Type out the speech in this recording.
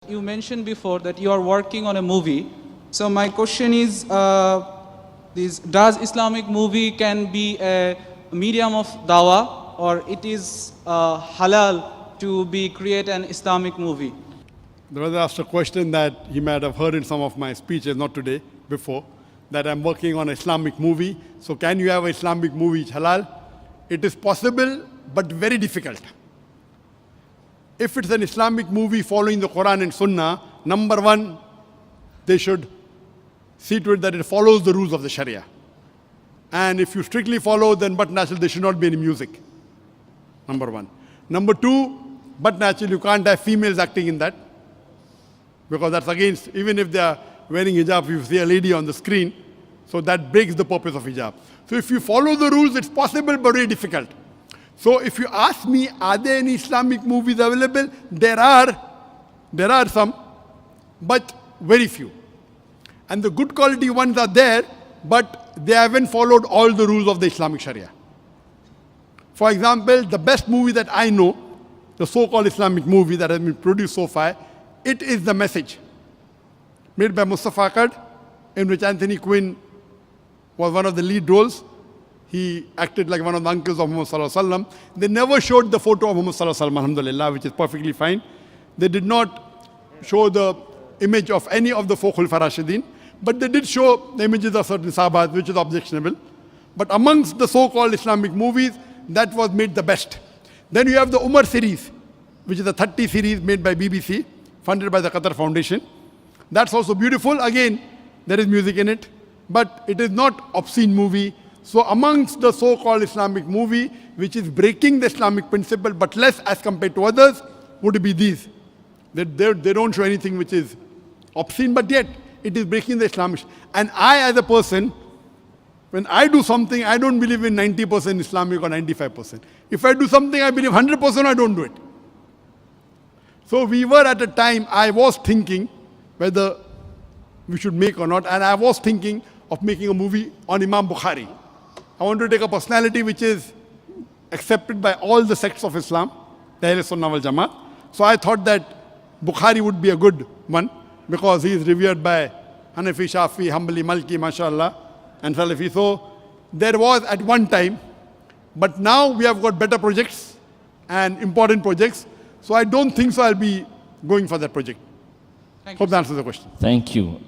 You mentioned before that you are working on a movie. So my question is, does Islamic movie can be a medium of dawah, or it is halal to create an Islamic movie? The brother asked a question that he might have heard in some of my speeches, not today, before, that I'm working on an Islamic movie. So can you have an Islamic movie which halal? It is possible, but very difficult. If it's an Islamic movie following the Quran and Sunnah, number one, they should see to it that it follows the rules of the Sharia. And if you strictly follow, then but natural, there should not be any music. Number one. Number two, but natural, you can't have females acting in that, because that's against, even if they are wearing hijab, you see a lady on the screen, so that breaks the purpose of hijab. So if you follow the rules, it's possible, but very difficult. So if you ask me, are there any Islamic movies available? There are some, but very few. And the good quality ones are there, but they haven't followed all the rules of the Islamic Sharia. For example, the best movie that I know, the so-called Islamic movie that has been produced so far, it is The Message, made by Mustafa Akkad, in which Anthony Quinn was one of the lead roles. He acted like one of the uncles of Muhammad Sallallahu Alaihi Wasallam. They never showed the photo of Muhammad Sallallahu Alaihi Wasallam, alhamdulillah, which is perfectly fine. They did not show the image of any of the four Khulafa Rashidin, but they did show the images of certain Sahabas, which is objectionable. But amongst the so-called Islamic movies, that was made the best. Then you have the Umar series, which is a 30 series made by BBC, funded by the Qatar Foundation. That's also beautiful. Again, there is music in it, but it is not obscene movie. So amongst the so-called Islamic movie, which is breaking the Islamic principle, but less as compared to others, would be these. They don't show anything which is obscene, but yet it is breaking the Islamic. And I, as a person, when I do something, I don't believe in 90% Islamic or 95%. If I do something, I believe 100%, I don't do it. So we were at a time, I was thinking whether we should make or not, and I was thinking of making a movie on Imam Bukhari. I want to take a personality which is accepted by all the sects of Islam, the Ahl Sunnah wal Jamaat. So I thought that Bukhari would be a good one, because he is revered by Hanafi, Shafi, Hanbali, Malki, mashallah, and Salafi. So there was at one time, but now we have got better projects and important projects. So I don't think so I'll be going for that project. Hope that answers the question. Thank you.